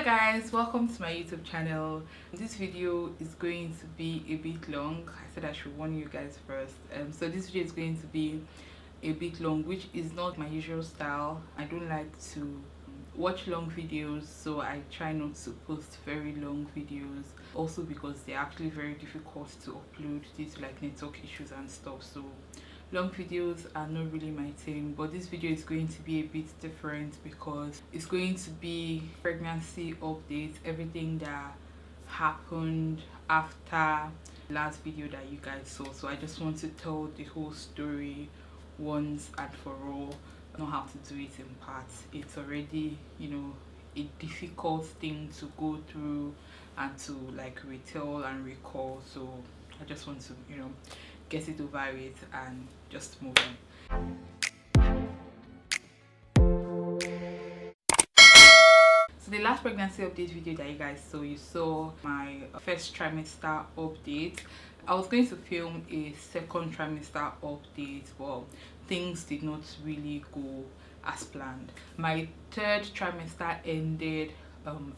Guys, welcome to my YouTube channel. This video is going to be a bit long. I said I should warn you guys first. So this video is going to be a bit long, which is not my usual style. I don't like to watch long videos, so I try not to post very long videos, also because they're actually very difficult to upload due to like network issues and stuff. So long videos are not really my thing, but this video is going to be a bit different because it's going to be pregnancy updates, everything that happened after last video that you guys saw. So I just want to tell the whole story once and for all. I know how to do it in parts. It's already, a difficult thing to go through and to like retell and recall, so I just want to get it over with and just move on. So the last pregnancy update video that you guys saw, you saw my first trimester update. I was going to film a second trimester update, but things did not really go as planned. My third trimester ended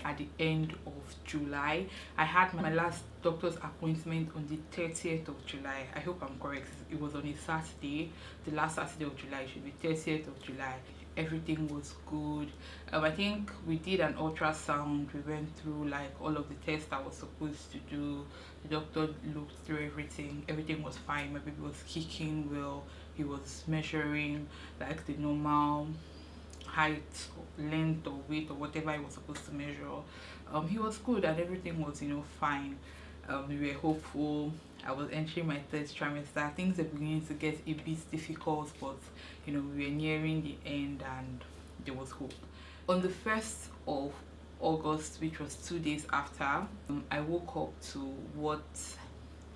at the end of July. I had my last doctor's appointment on the 30th of July. I hope I'm correct. It was on a Saturday. The last Saturday of July. It should be 30th of July. Everything was good. I think we did an ultrasound. We went through like all of the tests I was supposed to do. The doctor looked through everything. Everything was fine. My baby was kicking well. He was measuring like the normal height, length or weight or whatever he was supposed to measure. He was good and everything was fine. We were hopeful. I was entering my third trimester. Things are beginning to get a bit difficult, but we were nearing the end and there was hope. On the 1st of August, which was 2 days after, I woke up to what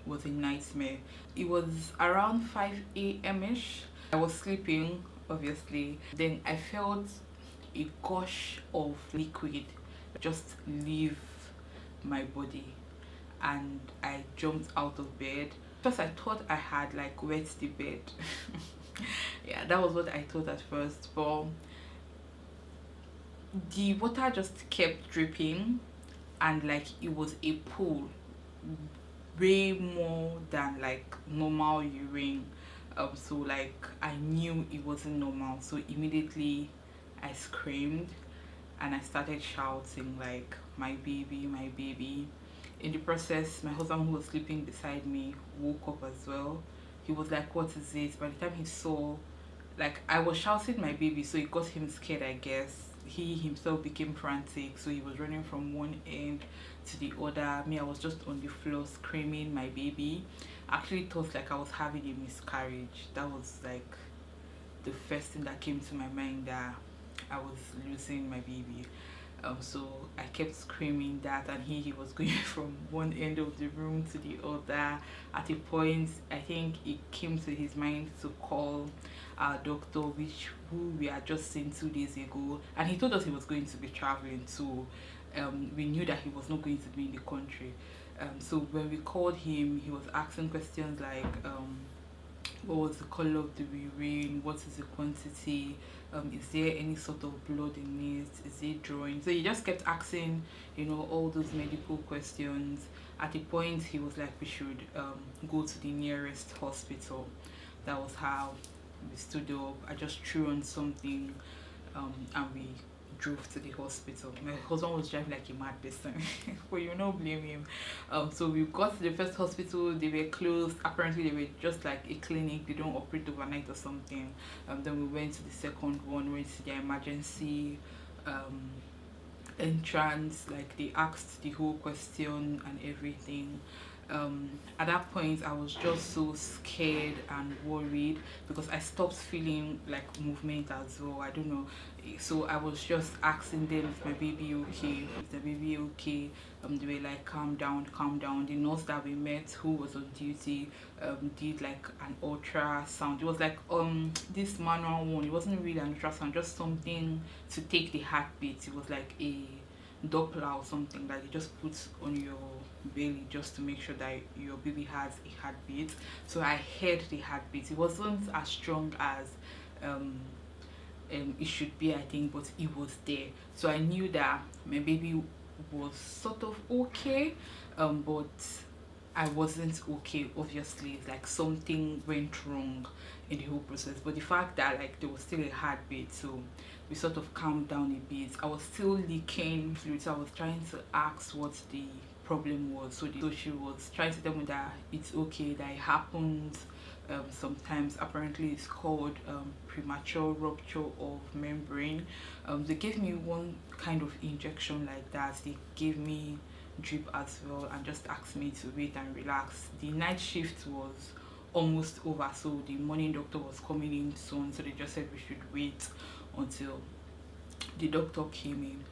was a nightmare. It was around 5 a.m. ish. I was sleeping, obviously. Then I felt a gush of liquid just leave my body and I jumped out of bed because I thought I had like wet the bed. Yeah, that was what I thought at first, but the water just kept dripping and like it was a pool, way more than like normal urine. So like I knew it wasn't normal, so immediately I screamed and I started shouting like, my baby, my baby. In the process, my husband, who was sleeping beside me, woke up as well. He was like, what is this? By the time he saw, like, I was shouting my baby, so it got him scared, I guess. He himself became frantic, so he was running from one end to the other. Me, I was just on the floor screaming my baby. I actually thought like I was having a miscarriage. That was like the first thing that came to my mind, that I was losing my baby. So I kept screaming that, and he was going from one end of the room to the other. At a point, I think it came to his mind to call our doctor, who we had just seen 2 days ago, and he told us he was going to be traveling, so we knew that he was not going to be in the country. So when we called him, he was asking questions like what was the color of the urine, what is the quantity, is there any sort of blood in it, is it drawing? So he just kept asking all those medical questions. At a point he was like, we should go to the nearest hospital. That was how we stood up. I just threw on something and we drove to the hospital. My husband was driving like a mad person, but you don't blame him. So we got to the first hospital. They were closed. Apparently they were just like a clinic, they don't operate overnight or something. Then we went to the second one, went to their emergency entrance. Like they asked the whole question and everything. At that point I was just so scared and worried because I stopped feeling like movement as well. I don't know, so I was just asking them, is my baby okay, is the baby okay? They were like, calm down, calm down. The nurse that we met, who was on duty, did like an ultrasound. It was like this manual one. It wasn't really an ultrasound, just something to take the heartbeat. It was like a Doppler or something that you just put on your belly just to make sure that your baby has a heartbeat. So I heard the heartbeat. It wasn't as strong as it should be, I think, but it was there. So I knew that my baby was sort of okay, but I wasn't okay. Obviously, like something went wrong in the whole process. But the fact that like there was still a heartbeat, so we sort of calmed down a bit. I was still leaking fluid, so I was trying to ask what the problem was. So she was trying to tell me that it's okay, that it happens. Sometimes apparently it's called premature rupture of membrane. They gave me one kind of injection like that. They gave me drip as well and just asked me to wait and relax. The night shift was almost over, so the morning doctor was coming in soon, so they just said we should wait until the doctor came in.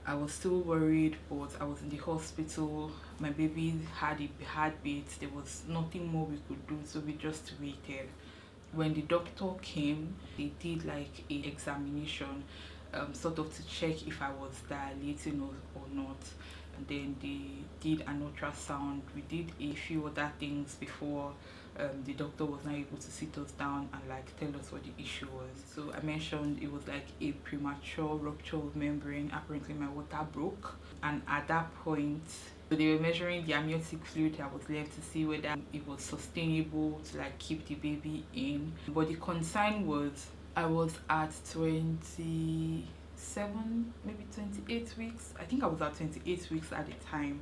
I was still worried, but I was in the hospital. My baby had a heartbeat. There was nothing more we could do, so we just waited. When the doctor came, they did like a examination, sort of to check if I was dilating or not. And then they did an ultrasound. We did a few other things before the doctor was not able to sit us down and like tell us what the issue was. So I mentioned it was like a premature rupture of membrane. Apparently my water broke, and at that point, so they were measuring the amniotic fluid that was left to see whether it was sustainable to like keep the baby in. But the concern was I was at 27, maybe 28 weeks. I think I was at 28 weeks at the time,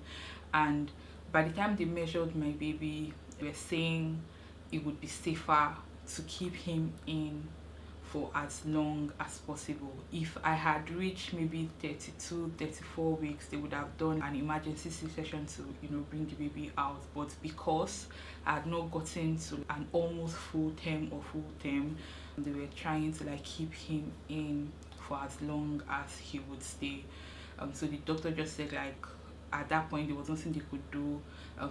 and by the time they measured my baby, they were saying it would be safer to keep him in for as long as possible. If I had reached maybe 32, 34 weeks, they would have done an emergency C-section to, bring the baby out. But because I had not gotten to an almost full term, they were trying to like keep him in for as long as he would stay. So the doctor just said like at that point there was nothing they could do.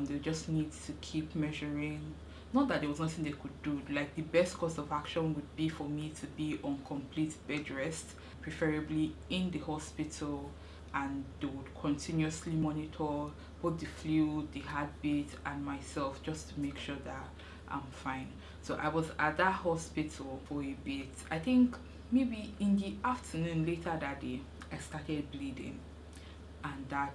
They just need to keep measuring. Not that there was nothing they could do, like the best course of action would be for me to be on complete bed rest, preferably in the hospital, and they would continuously monitor both the fluid, the heartbeat, and myself, just to make sure that I'm fine. So I was at that hospital for a bit. I think maybe in the afternoon later that day I started bleeding, and that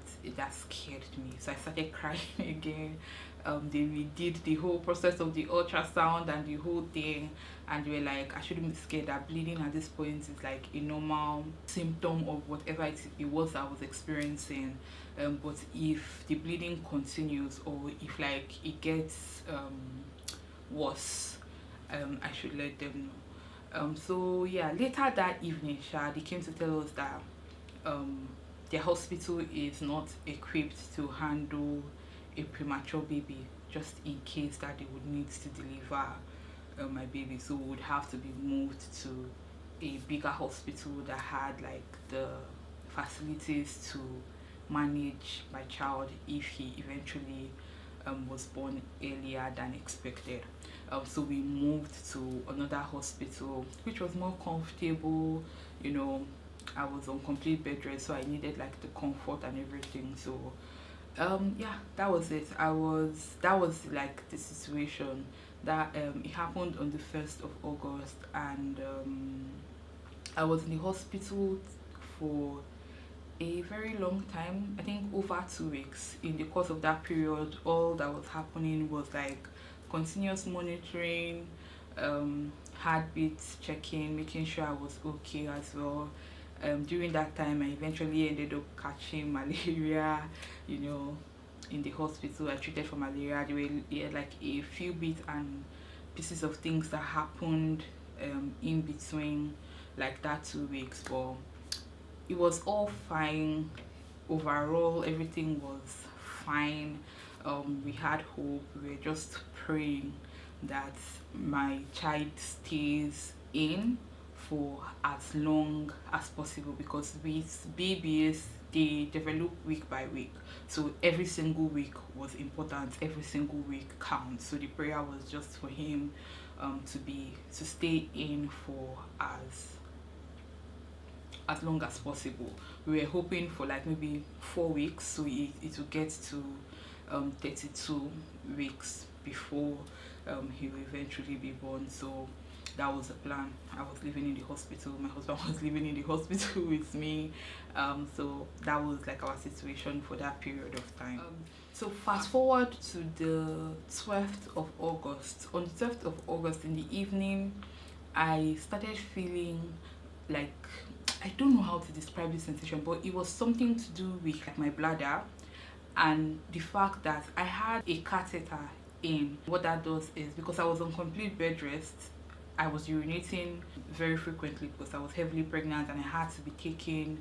scared me, so I started crying again. They redid the whole process of the ultrasound and the whole thing, and they were like I shouldn't be scared, that bleeding at this point is like a normal symptom of whatever it was I was experiencing. But if the bleeding continues, or if like it gets worse, I should let them know. So yeah, later that evening, they came to tell us that their hospital is not equipped to handle a premature baby, just in case that they would need to deliver my baby. So we would have to be moved to a bigger hospital that had like the facilities to manage my child if he eventually was born earlier than expected. So we moved to another hospital which was more comfortable. I was on complete bed rest, so I needed like the comfort and everything. So yeah, that was it. That was like the situation that it happened on the 1st of August, and I was in the hospital for a very long time. I think over 2 weeks. In the course of that period, all that was happening was like continuous monitoring, heartbeat checking, making sure I was okay as well. During that time I eventually ended up catching malaria, in the hospital. I treated for malaria. There were like a few bits and pieces of things that happened in between like that 2 weeks, but it was all fine. Overall everything was fine. We had hope. We were just praying that my child stays in for as long as possible, because with babies they develop week by week, so every single week was important, every single week counts. So the prayer was just for him to stay in for as long as possible. We were hoping for like maybe 4 weeks, so it will get to 32 weeks before he will eventually be born. So that was the plan. I was living in the hospital, my husband was living in the hospital with me. So that was like our situation for that period of time. So fast forward to the 12th of August. On the 12th of August in the evening, I started feeling like, I don't know how to describe this sensation, but it was something to do with like my bladder and the fact that I had a catheter in. What that does is, because I was on complete bed rest, I was urinating very frequently because I was heavily pregnant and I had to be taking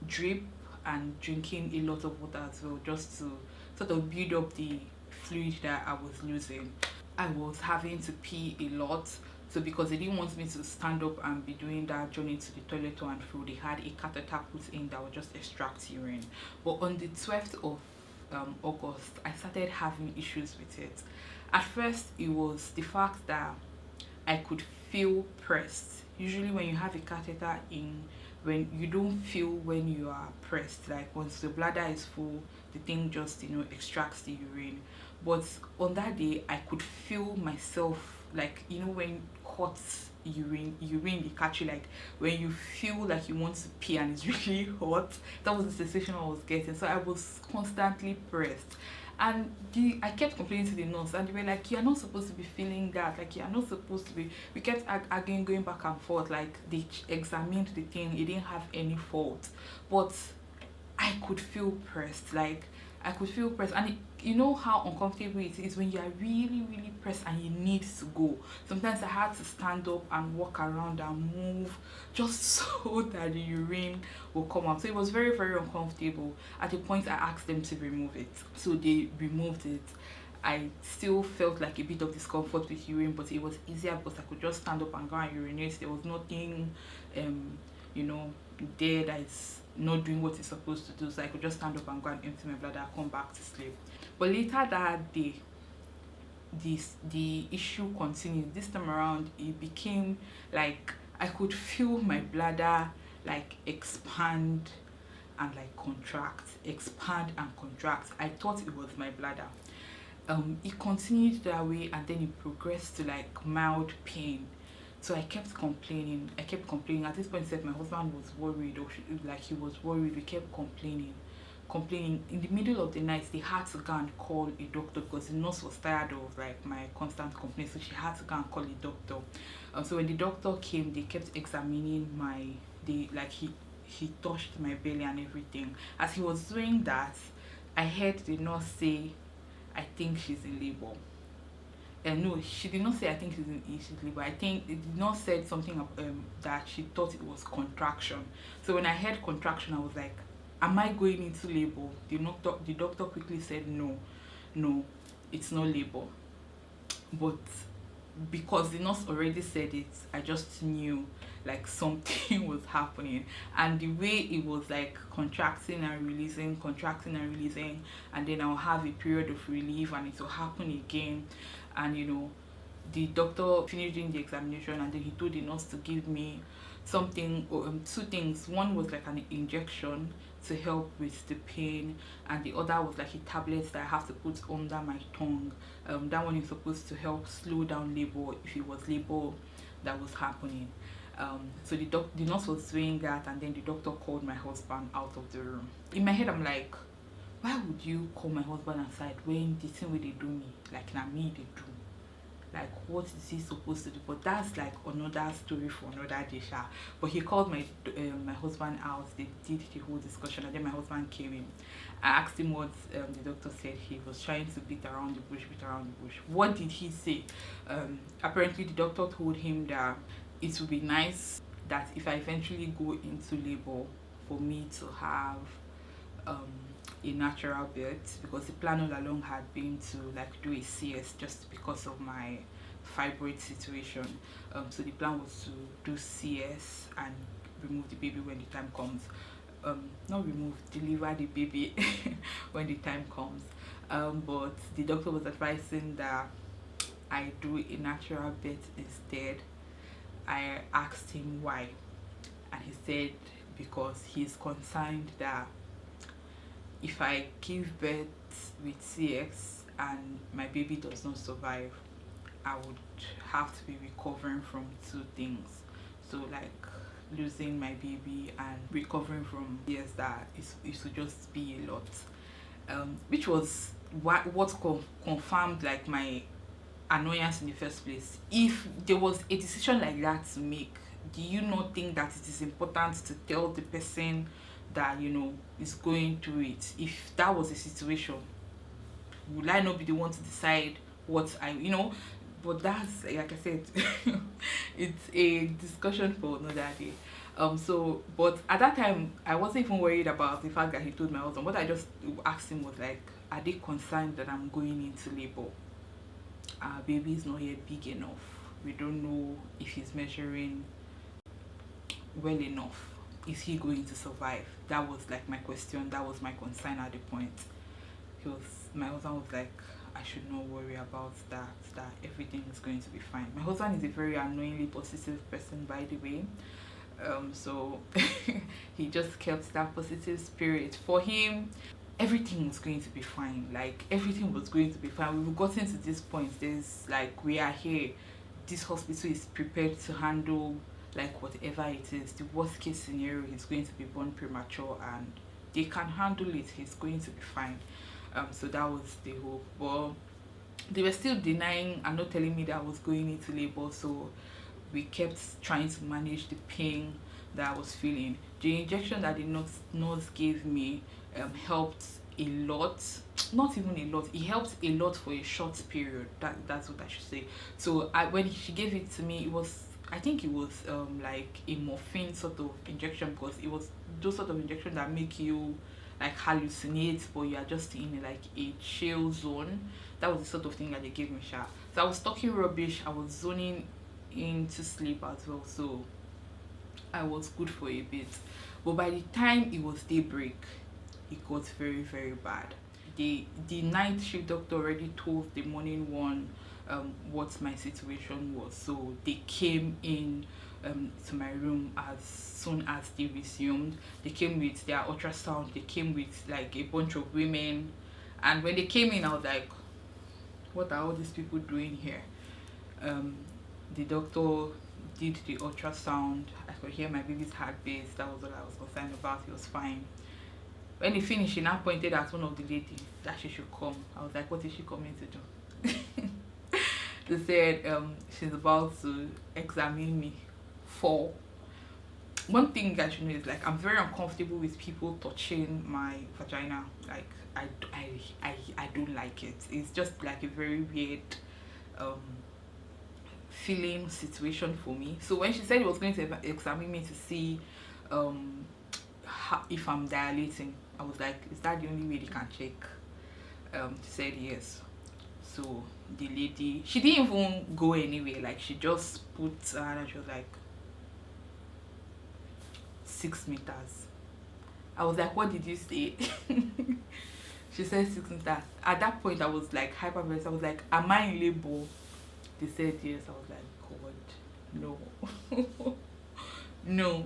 drip and drinking a lot of water as well, just to sort of build up the fluid that I was losing. I was having to pee a lot, so because they didn't want me to stand up and be doing that journey to the toilet to and fro, they had a catheter put in that would just extract urine. But on the 12th of August, I started having issues with it. At first, it was the fact that I could feel pressed. Usually, when you have a catheter in, when you don't feel when you are pressed, like once the bladder is full, the thing just extracts the urine. But on that day, I could feel myself, like when hot urine they catch you, like when you feel like you want to pee and it's really hot. That was the sensation I was getting. So I was constantly pressed, and I kept complaining to the nurse, and they were like, "You're not supposed to be feeling that, like you're not supposed to be." We kept arguing, going back and forth. Like they examined the thing, it didn't have any fault, but I could feel pressed. Like I could feel pressed, and you know how uncomfortable it is when you are really, really pressed and you need to go. Sometimes I had to stand up and walk around and move just so that the urine will come out. So it was very, very uncomfortable. At the point, I asked them to remove it, so they removed it. I still felt like a bit of discomfort with urine, but it was easier because I could just stand up and go and urinate. There was nothing, you know, there that is not doing what it's supposed to do, so I could just stand up and go and empty my bladder and come back to sleep. But later that day, the issue continued. This time around, it became like I could feel my bladder like expand and like contract, expand and contract. I thought it was my bladder. It continued that way, and then it progressed to like mild pain. So I kept complaining. At this point, said my husband was worried, or like he was worried. We kept complaining. In the middle of the night, they had to go and call a doctor because the nurse was tired of like my constant complaints. So she had to go and call a doctor. So when the doctor came, they kept examining he touched my belly and everything. As he was doing that, I heard the nurse say, "I think she's in labor." And no, she did not say I think she's in labor. I think it did not say something that she thought it was contraction. So when I heard contraction, I was like, "Am I going into labor?" The doctor quickly said, no, it's not labor. But because the nurse already said it, I just knew like something was happening. And the way it was like contracting and releasing, and then I'll have a period of relief and it will happen again. And the doctor finished doing the examination, and then he told the nurse to give me something, two things. One was like an injection to help with the pain, and the other was like a tablet that I have to put under my tongue. That one is supposed to help slow down labor if it was labor that was happening. So the nurse was doing that, and then the doctor called my husband out of the room. In my head, I'm like, why would you call my husband aside when the thing where they do me, like na me they do? Like, what is he supposed to do? But that's like another story for another day. But he called my husband out. They did the whole discussion, and then my husband came in. I asked him what the doctor said. He was trying to beat around the bush. What did he say? Apparently the doctor told him that it would be nice that if I eventually go into labor, for me to have a natural birth, because the plan all along had been to like do a CS just because of my fibroid situation. So the plan was to do CS and remove the baby when the time comes. Not remove, deliver the baby when the time comes. But the doctor was advising that I do a natural birth instead. I asked him why, and he said because he's concerned that if I give birth with CX and my baby does not survive, I would have to be recovering from two things. So like losing my baby and recovering from years that it would just be a lot. Which was what confirmed like my annoyance in the first place. If there was a decision like that to make, do you not think that it is important to tell the person that is going through it? If that was a situation, would I not be the one to decide what but that's, like I said, it's a discussion for another day. But at that time I wasn't even worried about the fact that he told my husband. What I just asked him was like, are they concerned that I'm going into labor? Our baby is not yet big enough. We don't know if he's measuring well enough. Is he going to survive? That was like my question. That was my concern at the point. My husband was like, I should not worry about that everything is going to be fine. My husband is a very annoyingly positive person, by the way. So he just kept that positive spirit. For him, everything was going to be fine. Like everything was going to be fine. We've gotten to this point. There's like, we are here. This hospital is prepared to handle like whatever it is. The worst case scenario, he's going to be born premature and they can handle it. He's going to be fine. So that was the hope. But they were still denying and not telling me that I was going into labor. So we kept trying to manage the pain that I was feeling. The injection that the nurse gave me helped a lot. Not even a lot. It helped a lot for a short period. That's what I should say. So when she gave it to me, I think it was like a morphine sort of injection, because it was those sort of injections that make you like hallucinate, but you are just in like a chill zone. That was the sort of thing that they gave me, sha. So I was talking rubbish. I was zoning into sleep as well. So I was good for a bit. But by the time it was daybreak, it got very, very bad. The night shift doctor already told the morning one what my situation was. So they came in to my room as soon as they resumed. They came with their ultrasound. They came with like a bunch of women. And when they came in, I was like, what are all these people doing here? The doctor did the ultrasound. I could hear my baby's heartbeat. That was all I was concerned about. He was fine. When he finished, he now pointed at one of the ladies that she should come. I was like, what is she coming to do? They said she's about to examine me for one thing that you know is like, I'm very uncomfortable with people touching my vagina. Like I don't like it. It's just like a very weird feeling situation for me. So when she said he was going to examine me to see if I'm dilating, I was like, is that the only way they can check? She said yes. So the lady, she didn't even go anywhere. Like she just put her and she was like, 6 meters. I was like, what did you say? She said 6 meters. At that point I was like hyperventilating. I was like, am I in labor? They said yes. I was like, God, no.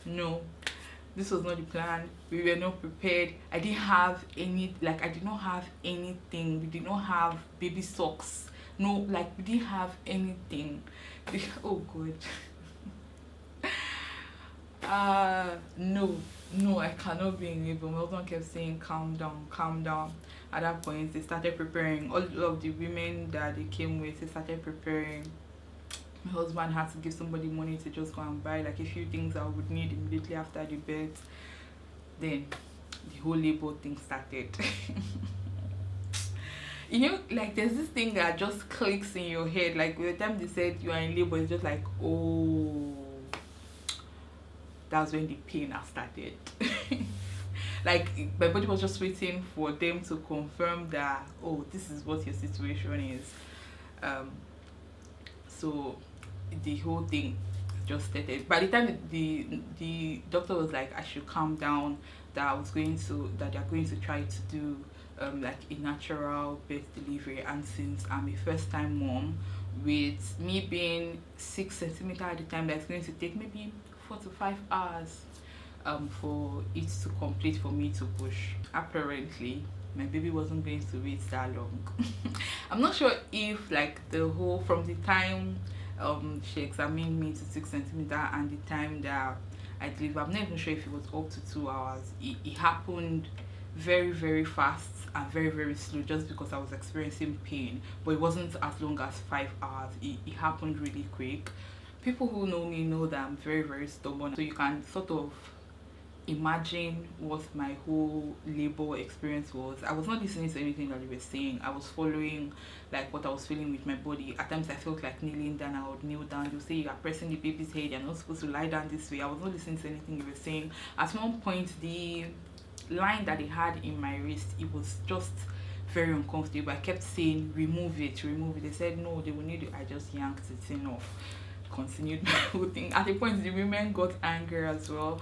no. This was not the plan. We were not prepared. I didn't have any, like I did not have anything. We did not have baby socks. No, like we didn't have anything. Oh God. No, I cannot be in labor. My husband kept saying, calm down. At that point, they started preparing. All of the women that they came with, they started preparing. My husband had to give somebody money to just go and buy like a few things I would need immediately after the birth. Then the whole labor thing started. You know, like there's this thing that just clicks in your head. Like by the time they said you are in labor, it's just like, oh, that's when the pain has started. Like my body was just waiting for them to confirm that, oh, this is what your situation is. So the whole thing just started. By the time the doctor was like, I should calm down, that they're going to try to do like a natural birth delivery. And since I'm a first-time mom, with me being 6 centimeters at the time, that's going to take maybe 4 to 5 hours for it to complete for me to push. Apparently my baby wasn't going to wait that long. I'm not sure if like the whole from the time she examined me to 6 centimeter and the time that I delivered, I'm not even sure if it was up to 2 hours. It happened very very fast and very very slow, just because I was experiencing pain, but it wasn't as long as 5 hours. It happened really quick. People who know me know that I'm very very stubborn, so you can sort of imagine what my whole labor experience was. I was not listening to anything that they were saying. I was following like what I was feeling with my body. At times I felt like kneeling down. I would kneel down. They'll say you are pressing the baby's head, you're not supposed to lie down this way. I was not listening to anything they were saying. At one point, the line that they had in my wrist, it was just very uncomfortable. I kept saying remove it, remove it. They said no, they will need it. I just yanked it in off, continued my whole thing. At a point the women got angry as well.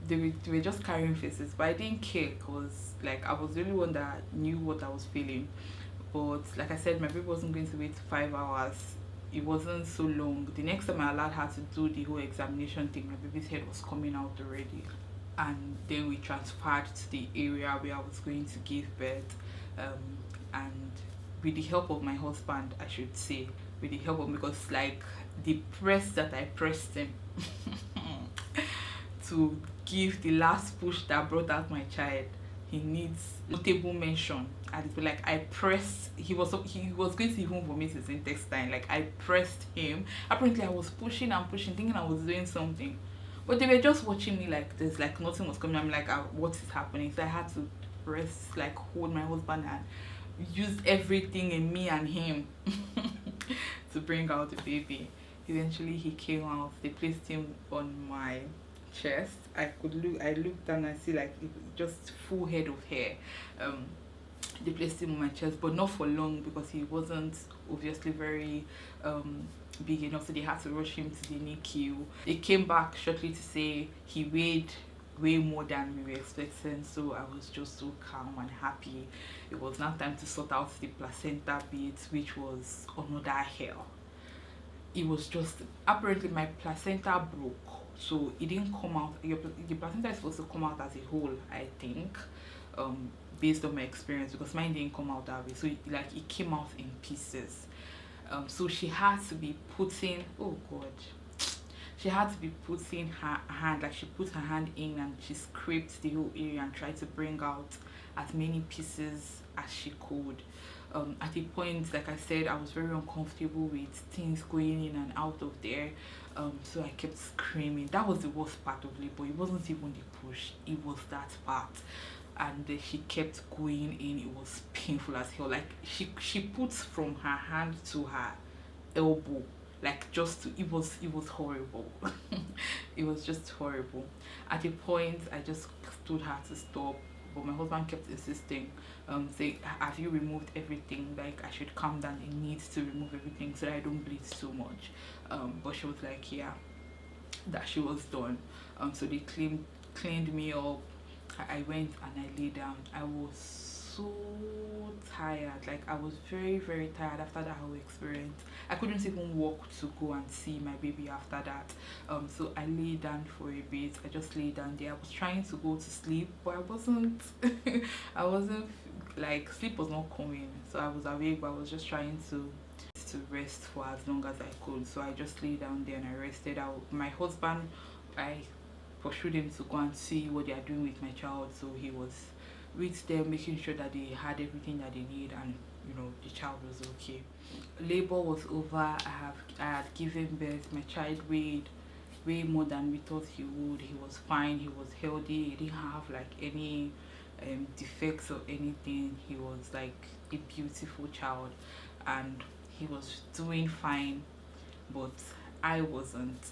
They were just carrying faces, but I didn't care because like I was the only one that knew what I was feeling. But like I said, my baby wasn't going to wait 5 hours. It wasn't so long. The next time I allowed her to do the whole examination thing, my baby's head was coming out already. And then we transferred to the area where I was going to give birth. And with the help of my husband, I should say, with the help of, because like the press that I pressed him to give the last push that brought out my child, he needs notable mention. And it's like I pressed, he was going to even vomit his intestine. Like I pressed him. Apparently I was pushing and pushing, thinking I was doing something, but they were just watching me like this, like nothing was coming. I'm like, what is happening? So I had to press, like hold my husband and use everything in me and him to bring out the baby. Eventually he came out. They placed him on my chest. I looked down and see like just full head of hair. They placed him on my chest, but not for long because he wasn't obviously very big enough, so they had to rush him to the NICU. They came back shortly to say he weighed way more than we were expecting, so I was just so calm and happy. It was now time to sort out the placenta bits, which was another hell. It was just, apparently my placenta broke, so it didn't come out. The placenta is supposed to come out as a whole, I think, based on my experience, because mine didn't come out that way. So it came out in pieces. So she had to be putting, oh god, she had to be putting her hand, like she put her hand in and she scraped the whole area and tried to bring out as many pieces as she could. At a point, like I said, I was very uncomfortable with things going in and out of there. So I kept screaming. That was the worst part of labor. It wasn't even the push, it was that part. And she kept going in. It was painful as hell. Like she puts from her hand to her elbow, like just to, it was horrible. It was just horrible. At a point I just told her to stop, but my husband kept insisting, saying, have you removed everything? Like I should calm down, it needs to remove everything so that I don't bleed so much. But she was like, yeah, that she was done. So they cleaned me up. I went and I lay down. I was so tired. Like I was very very tired after that whole experience. I couldn't even walk to go and see my baby after that. So I lay down for a bit. I just lay down there. I was trying to go to sleep, but I wasn't I wasn't, like sleep was not coming. So I was awake, but I was just trying to rest for as long as I could. So I just lay down there and I rested out. My husband, I pursued him to go and see what they are doing with my child, so he was with them making sure that they had everything that they need, and the child was okay. Labor was over. I had given birth. My child weighed way more than we thought he would. He was fine, he was healthy, he didn't have like any defects or anything. He was like a beautiful child and he was doing fine, but I wasn't.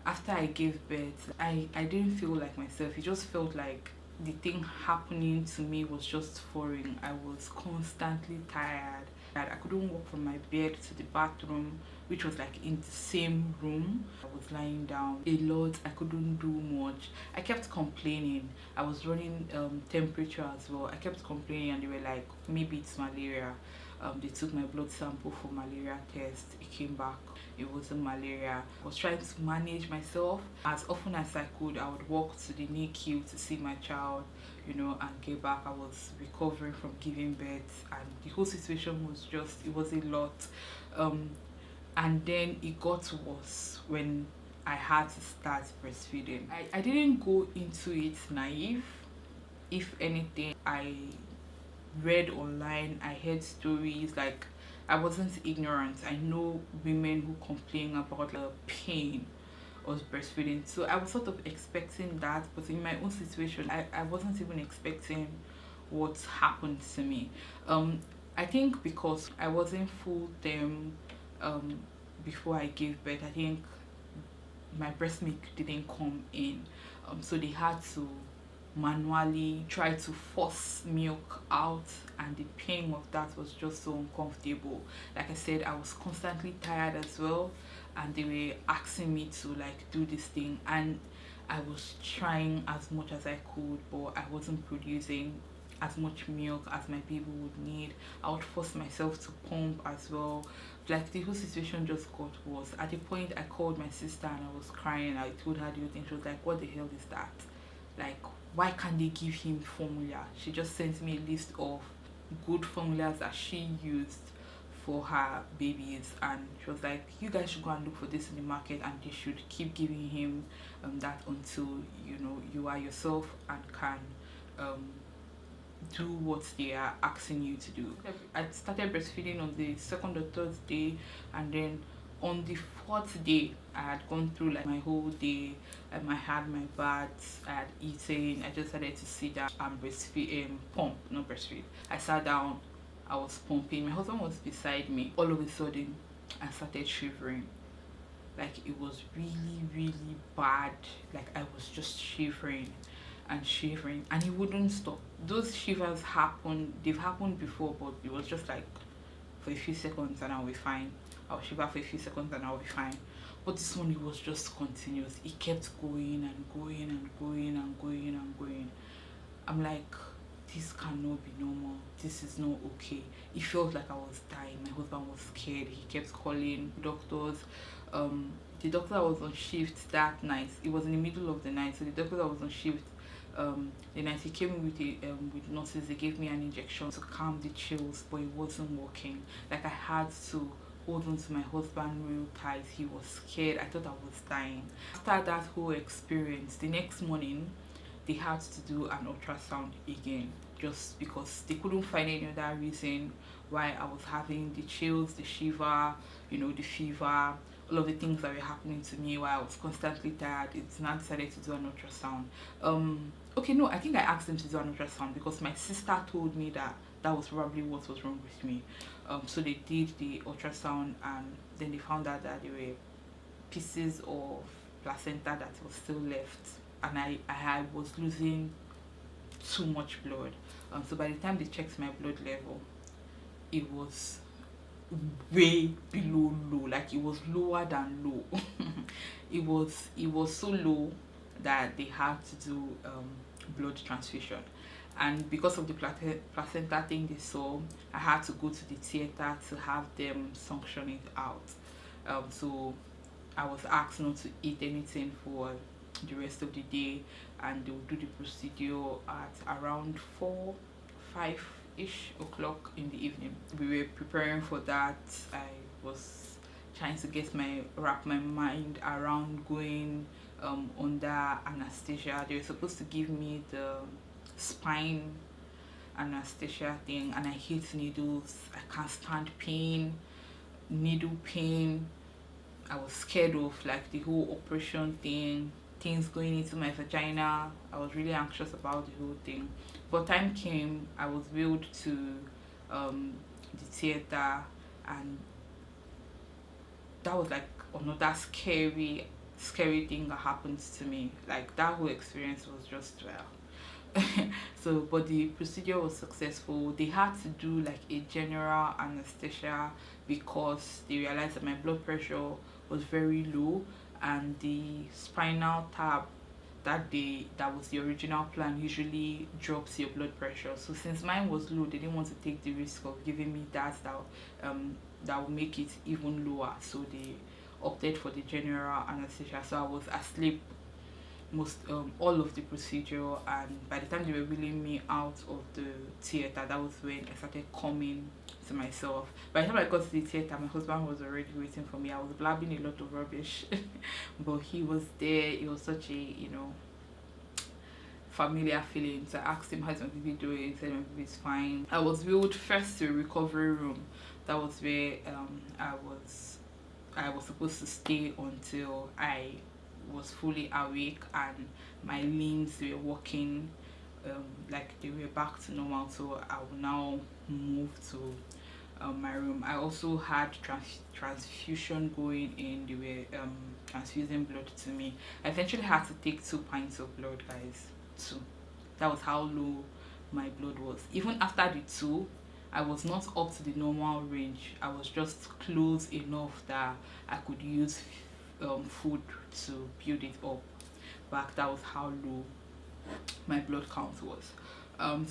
After I gave birth, I didn't feel like myself. It just felt like the thing happening to me was just foreign. I was constantly tired. I couldn't walk from my bed to the bathroom, which was like in the same room. I was lying down a lot. I couldn't do much. I kept complaining. I was running temperature as well. I kept complaining and they were like, maybe it's malaria. They took my blood sample for malaria test. It came back, it wasn't malaria. I was trying to manage myself. As often as I could, I would walk to the NICU to see my child. and get back. I was recovering from giving birth, and the whole situation was just, it was a lot. um and then it got worse when I had to start breastfeeding. I didn't go into it naive. If anything, I read online, I heard stories. Like, I wasn't ignorant. I know women who complain about the pain of breastfeeding, so I was sort of expecting that. But in my own situation, I wasn't even expecting what happened to me. I think because I wasn't full term um before I gave birth, I think my breast milk didn't come in, so they had to manually try to force milk out, and the pain of that was just so uncomfortable. Like I said, I was constantly tired as well, and they were asking me to like do this thing, and I was trying as much as I could, but I wasn't producing as much milk as my baby would need. I would force myself to pump as well. Like, the whole situation just got worse. At the point, I called my sister and I was crying. I told her the whole thing. She was like, what the hell is that? Like, why can't they give him formula? She just sent me a list of good formulas that she used for her babies, and she was like, you guys should go and look for this in the market, and they should keep giving him that until you are yourself and can do what they are asking you to do. I started breastfeeding on the second or third day, and then on the fourth day I had gone through like my whole day. I had my bath, I had eaten, I just started to sit down and breastfeed, pump, not breastfeed. I sat down, I was pumping, my husband was beside me. All of a sudden I started shivering. Like, it was really, really bad. Like, I was just shivering and shivering, and it wouldn't stop. Those shivers happen, they've happened before, but it was just like for a few seconds and I'll be fine. I'll shiver for a few seconds and I'll be fine. But this one, it was just continuous. It kept going and going and going and going and going. I'm like, this cannot be normal. This is not okay. It felt like I was dying. My husband was scared. He kept calling doctors. The doctor that was on shift that night, it was in the middle of the night, so the doctor that was on shift the night, he came in with nurses. They gave me an injection to calm the chills, but it wasn't working. Like, I had to hold on to my husband real tight. He was scared. I thought I was dying. After that whole experience, the next morning they had to do an ultrasound again, just because they couldn't find any other reason why I was having the chills, the shiver, the fever, all of the things that were happening to me while I was constantly tired. It's not decided to do an ultrasound. Okay, no, I think I asked them to do an ultrasound because my sister told me that that was probably what was wrong with me. So they did the ultrasound, and then they found out that there were pieces of placenta that was still left, and I was losing too much blood. So by the time they checked my blood level, it was way below low. Like, it was lower than low. it was so low that they had to do blood transfusion, and because of the placenta thing they saw, I had to go to the theater to have them sanction it out. So I was asked not to eat anything for the rest of the day, and they would do the procedure at around 4-5 ish o'clock in the evening. We were preparing for that. I was trying to wrap my mind around going under anesthesia. They were supposed to give me the spine anesthesia thing, and I hate needles. I can't stand pain, needle pain. I was scared of like the whole operation thing, things going into my vagina. I was really anxious about the whole thing. But time came, I was wheeled to the theater, and that was like another scary thing that happened to me. Like, that whole experience was just, well. So, but the procedure was successful. They had to do like a general anesthesia because they realized that my blood pressure was very low, and the spinal tap that was the original plan usually drops your blood pressure. So since mine was low, they didn't want to take the risk of giving me that would make it even lower, so they opted for the general anesthesia. So I was asleep most all of the procedure, and by the time they were wheeling me out of the theater, that was when I started coming to myself. By the time I got to the theater, my husband was already waiting for me. I was blabbing a lot of rubbish, but he was there. It was such a, familiar feeling. So I asked him, how's my baby doing? He said my baby's fine. I was wheeled first to a recovery room. That was where I was supposed to stay until I was fully awake and my limbs were working, like they were back to normal. So I will now move to my room. I also had transfusion going in. They were transfusing blood to me. I eventually had to take 2 pints of blood, guys. 2. That was how low my blood was. Even after the 2, I was not up to the normal range. I was just close enough that I could use food to build it up back. That was how low my blood count was.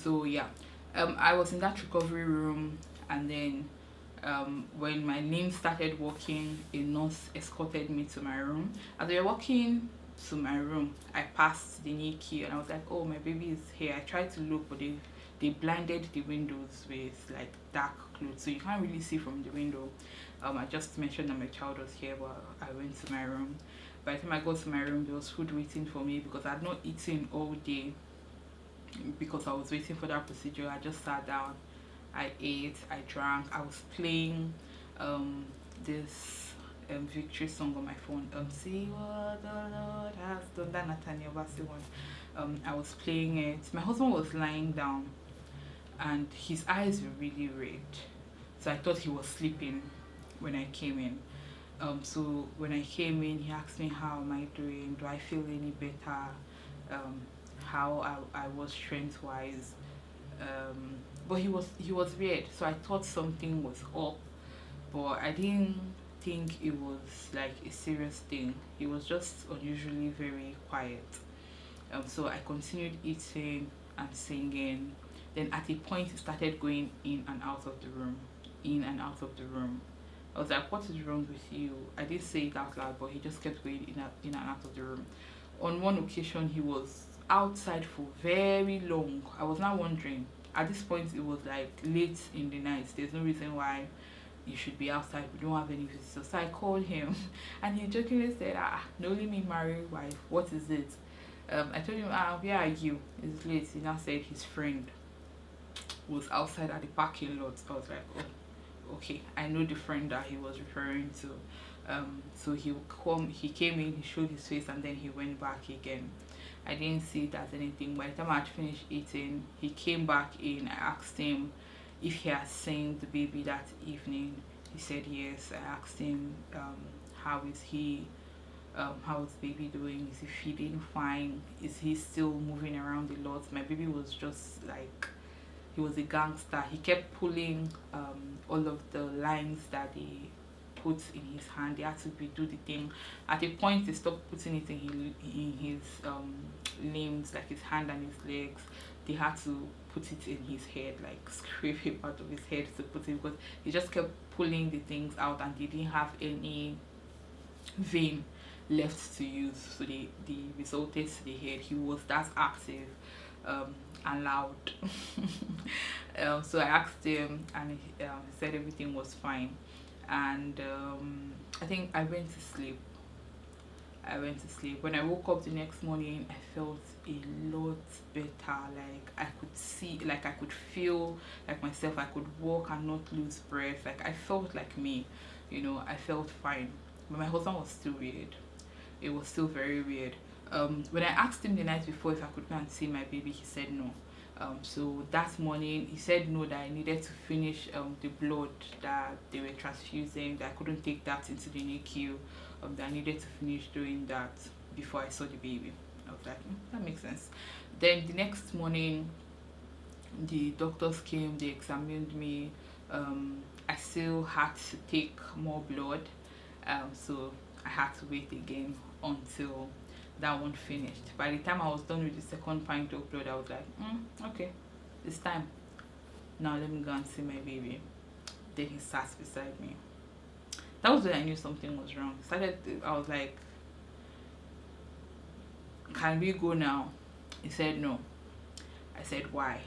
So yeah, I was in that recovery room, and then when my limbs started working, a nurse escorted me to my room. As we were walking to my room, I passed the NICU and I was like, oh, my baby is here. I tried to look, but they blinded the windows with like dark clothes, so you can't really see from the window. I just mentioned that my child was here, but I went to my room. By the time I got to my room, there was food waiting for me because I had not eaten all day because I was waiting for that procedure. I just sat down, I ate, I drank. I was playing this victory song on my phone. See what the Lord has done. That Nathaniel Bassey one. I was playing it. My husband was lying down, and his eyes were really red. So I thought he was sleeping when I came in. So when I came in, he asked me, how am I doing? Do I feel any better? How I was strength wise. But he was weird, so I thought something was up, but I didn't think it was like a serious thing. He was just unusually very quiet. So I continued eating and singing. Then at a point he started going in and out of the room, in and out of the room. I was like, what is wrong with you? I didn't say it out loud, but he just kept going in and out of the room. On one occasion he was outside for very long. I was now wondering, at this point it was like late in the night, there's no reason why you should be outside, we don't have any visitors. So I called him and he jokingly said, no, only me married wife, what is it? I told him, where are you? It's late. He now said his friend was outside at the parking lot. I was like, oh, okay, I know the friend that he was referring to. So he came in, he showed his face, and then he went back again. I didn't see it as anything. By the time I had finished eating, he came back in. I asked him if he had seen the baby that evening. He said yes. I asked him, how is he? How is the baby doing? Is he feeding fine? Is he still moving around a lot? My baby was just like, he was a gangster. He kept pulling all of the lines that they put in his hand. They had to redo the thing. At a point they stopped putting it in his limbs, like his hand and his legs. They had to put it in his head, like scrape it out of his head to put it, because he just kept pulling the things out and they didn't have any vein left to use, so they resulted to the head. He was that active and loud. So I asked him and he said everything was fine, and I think I went to sleep. When I woke up the next morning, I felt a lot better. Like I could see, like I could feel like myself. I could walk and not lose breath. Like I felt like me, I felt fine. But my husband was still weird. It was still very weird. When I asked him the night before if I could go and see my baby, he said no. So that morning he said no, that I needed to finish the blood that they were transfusing, that I couldn't take that into the NICU, that I needed to finish doing that before I saw the baby. I was like, that makes sense. Then the next morning the doctors came, they examined me. I still had to take more blood, so I had to wait again until that one finished. By the time I was done with the second pint of blood, I was like, okay, it's time. Now let me go and see my baby. Then he sat beside me. That was when I knew something was wrong. I was like, can we go now? He said no. I said why?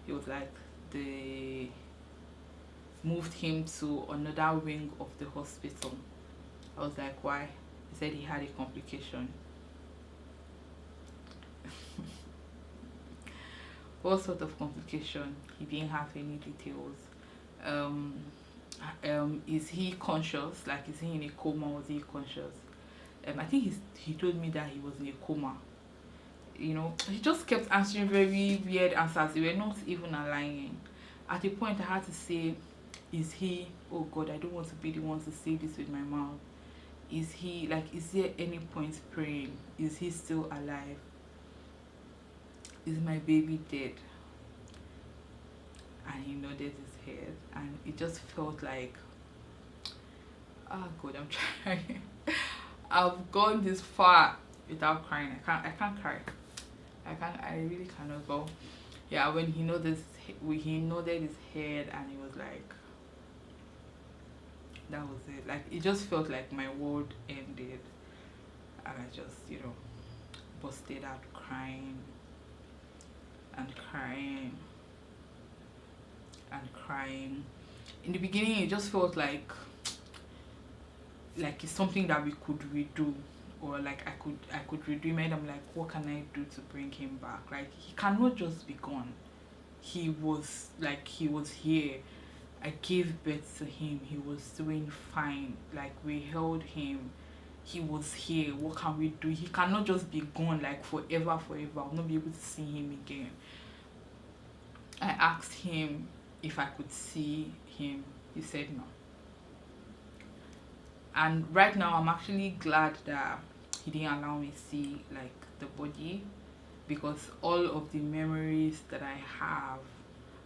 He was like, they moved him to another wing of the hospital. I was like, why? He said he had a complication. What sort of complication? He didn't have any details. um is he conscious? Like, is he in a coma? Was he conscious? I think he told me that he was in a coma. He just kept answering very weird answers. They were not even aligning. At a point I had to say, is he, oh god, I don't want to be the one to say this with my mouth, is he, like, is there any point praying? Is he still alive? Is my baby dead? And he nodded his head, and it just felt like, oh god, I'm trying. I've gone this far without crying. I can't cry. I really cannot. But yeah, when he nodded his head, and he was like, that was it. Like, it just felt like my world ended, and I just, busted out crying and crying and crying. In the beginning, it just felt like it's something that we could redo, or like I could redo him. And I'm like, what can I do to bring him back? Like, he cannot just be gone. He was here. I gave birth to him. He was doing fine. Like, we held him. He was here. What can we do? He cannot just be gone, like, forever. I'll not be able to see him again. I asked him if I could see him. He said no. And right now, I'm actually glad that he didn't allow me see, like, the body, because all of the memories that I have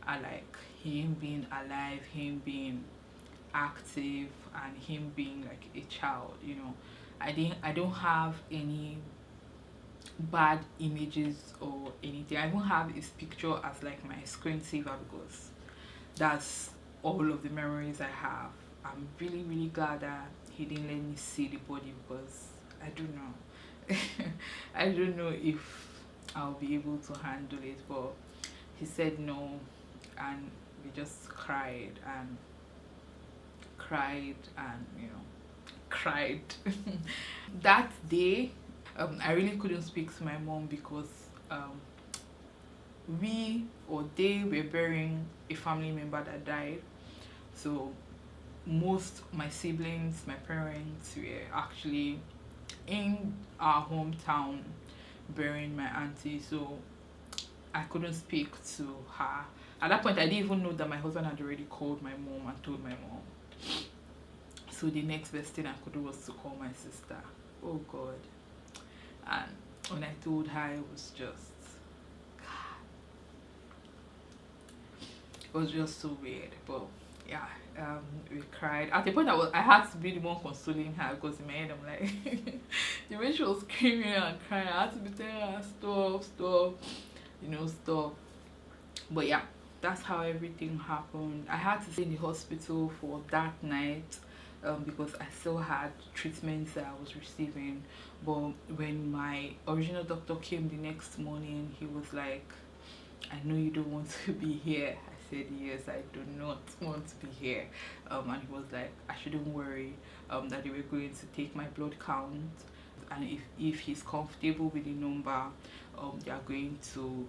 are like him being alive, him being active, and him being like a child. I don't have any bad images or anything. I don't have his picture as like my screensaver, because that's all of the memories I have. I'm really, really glad that he didn't let me see the body, because I don't know. I don't know if I'll be able to handle it. But he said no, and we just cried and cried and cried. That day, I really couldn't speak to my mom, because they were burying a family member that died. So my siblings, my parents, were actually in our hometown burying my auntie. So I couldn't speak to her. At that point, I didn't even know that my husband had already called my mom and told my mom. So the next best thing I could do was to call my sister. Oh god. And when I told her, it was just so weird. But yeah, we cried. At the point, I had to be the one consoling her, because in my head I'm like, the way she was screaming and crying, I had to be telling her, stop, stop. But yeah, that's how everything happened. I had to stay in the hospital for that night, because I still had treatments that I was receiving. But when my original doctor came the next morning, he was like, I know you don't want to be here. I said, yes, I do not want to be here. And he was like, I shouldn't worry, that they were going to take my blood count, and if he's comfortable with the number, they are going to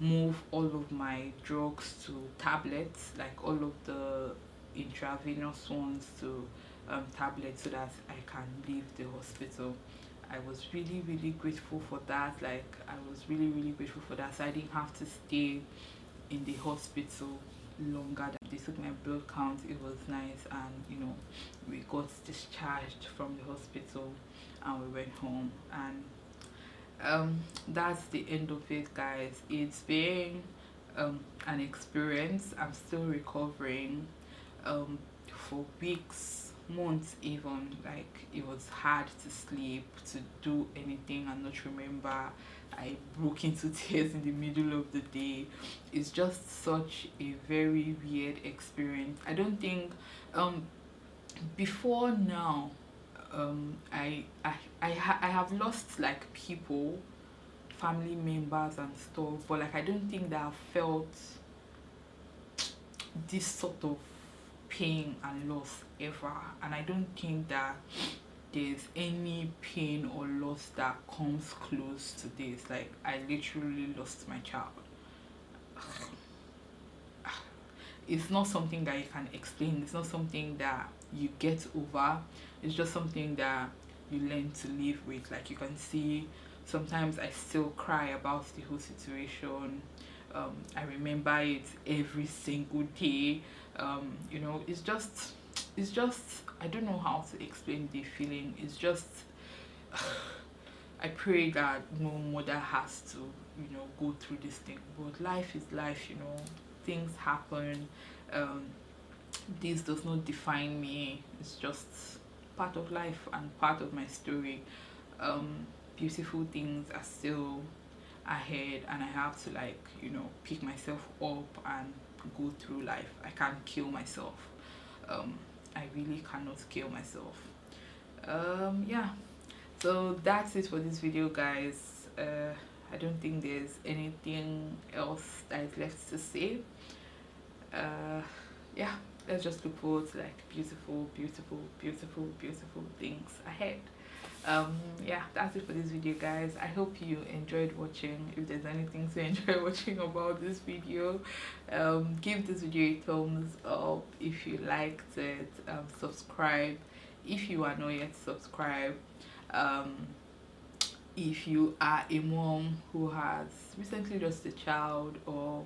move all of my drugs to tablets, like all of the intravenous ones to tablets, so that I can leave the hospital. I was really, really grateful for that. Like, I was really, really grateful for that. So I didn't have to stay in the hospital longer. They took my blood count. It was nice, and we got discharged from the hospital, and we went home. And that's the end of it, guys. It's been an experience. I'm still recovering. For weeks, months even, like, it was hard to sleep, to do anything and not remember. I broke into tears in the middle of the day. It's just such a very weird experience. I don't think before now, I have lost like people, family members and stuff, but like I don't think that I've felt this sort of pain and loss ever, and I don't think that there's any pain or loss that comes close to this. Like I literally lost my child. It's not something that you can explain. It's not something that you get over. It's just something that you learn to live with. Like you can see, sometimes I still cry about the whole situation. I remember it every single day. You know, it's just, I don't know how to explain the feeling. It's just, I pray that no mother has to, you know, go through this thing. But life is life, you know. Things happen. Um, this does not define me. It's just part of life and part of my story. Beautiful things are still ahead, and I have to, like, you know, pick myself up and go through life. I can't kill myself. I really cannot kill myself. Yeah, so that's it for this video, guys. I don't think there's anything else that is left to say. Yeah, let's just look forward to like beautiful, beautiful, beautiful, beautiful things ahead. Yeah, that's it for this video, guys. I hope you enjoyed watching. If there's anything to enjoy watching about this video, give this video a thumbs up if you liked it. Subscribe if you are not yet subscribed. If you are a mom who has recently lost a child, or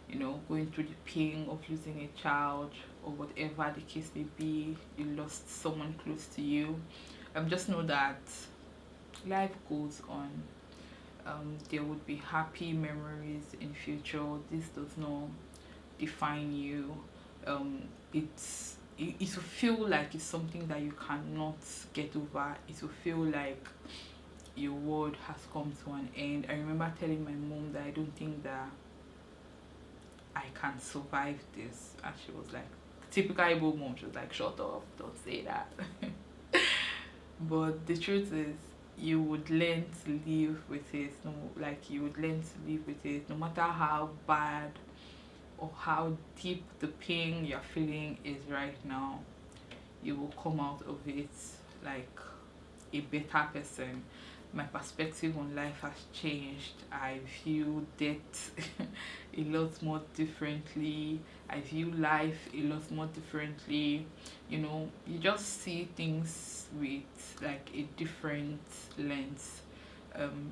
you know, going through the pain of losing a child, or whatever the case may be, you lost someone close to you, just know that life goes on. There would be happy memories in future. This does not define you. It will feel like it's something that you cannot get over. It will feel like your world has come to an end. I remember telling my mom that I don't think that I can survive this, and she was like, typical Igbo mom, she was like, shut up, don't say that. But the truth is, you would learn to live with it. No, like you would learn to live with it, no matter how bad or how deep the pain you're feeling is right now. You will come out of it like a better person. My perspective on life has changed. I view death a lot more differently. I view life a lot more differently. You know, you just see things with like a different lens.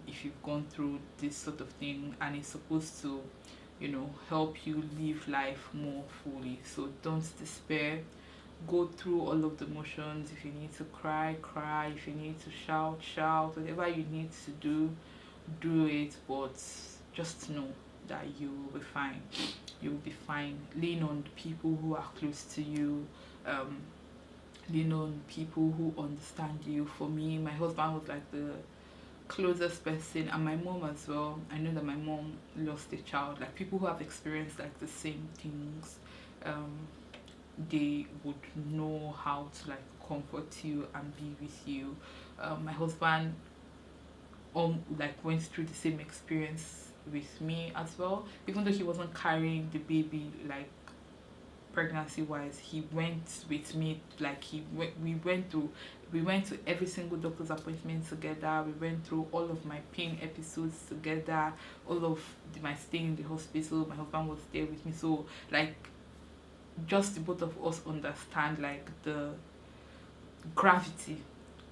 If you've gone through this sort of thing, and it's supposed to, you know, help you live life more fully. So don't despair. Go through all of the motions. If you need to cry, cry. If you need to shout, shout. Whatever you need to do it. But just know that you will be fine. You will be fine. Lean on the people who are close to you. Lean on people who understand you. For me, my husband was like the closest person, and my mom as well. I know that my mom lost a child. Like people who have experienced like the same things, they would know how to like comfort you and be with you. My husband like went through the same experience with me as well, even though he wasn't carrying the baby like pregnancy wise. He went with me, like we went to every single doctor's appointment together. We went through all of my pain episodes together, all of my stay in the hospital. My husband was there with me, so like just the both of us understand like the gravity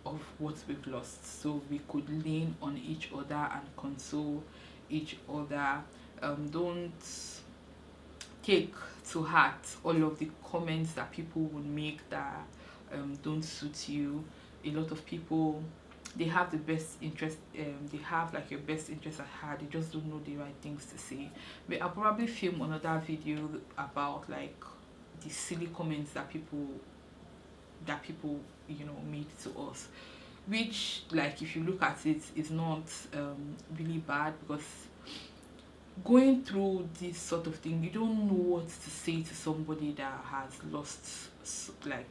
of what we've lost, so we could lean on each other and console each other. Don't take to heart all of the comments that people would make that don't suit you. A lot of people, they have the best interest, they have like your best interest at heart, they just don't know the right things to say. But I'll probably film another video about like the silly comments that people you know made to us, which like if you look at it is not really bad, because going through this sort of thing, you don't know what to say to somebody that has lost like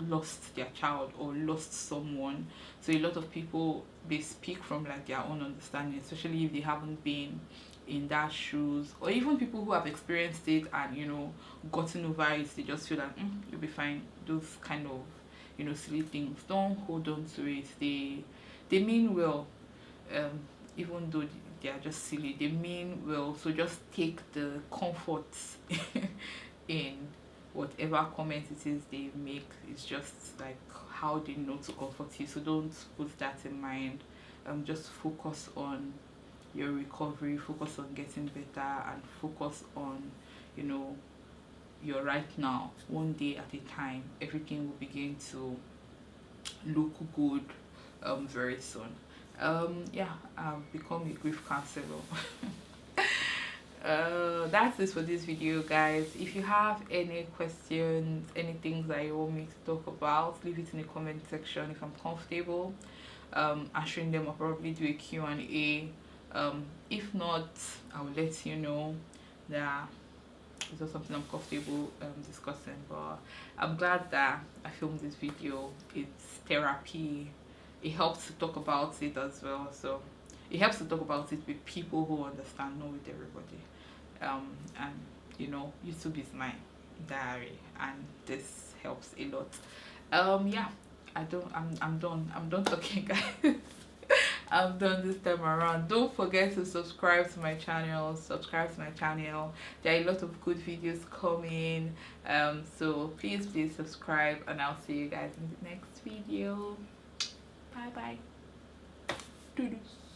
lost their child or lost someone. So a lot of people, they speak from like their own understanding, especially if they haven't been in that shoes, or even people who have experienced it and gotten over it. They just feel like you'll be fine. Those kind of silly things, don't hold on to it. They mean well, um even though they are just silly, they mean well. So just take the comfort in whatever comment it is they make. It's just like how they know to comfort you. So don't put that in mind. Just focus on your recovery, focus on getting better, and focus on you know your right now. One day at a time, everything will begin to look good very soon. Yeah, I've become a grief counselor. That's it for this video, guys. If you have any questions, any things that you want me to talk about, leave it in the comment section. If I'm comfortable answering them, I'll probably do a Q&A. If not, I'll let you know that it's not something I'm comfortable discussing. But I'm glad that I filmed this video. It's therapy. It helps to talk about it as well. So it helps to talk about it with people who understand, not with everybody. And YouTube is my diary, and this helps a lot. Yeah, I'm done talking, guys. I'm done this time around. Don't forget to subscribe to my channel. There are a lot of good videos coming. So please subscribe, and I'll see you guys in the next video. Bye bye. Doodles.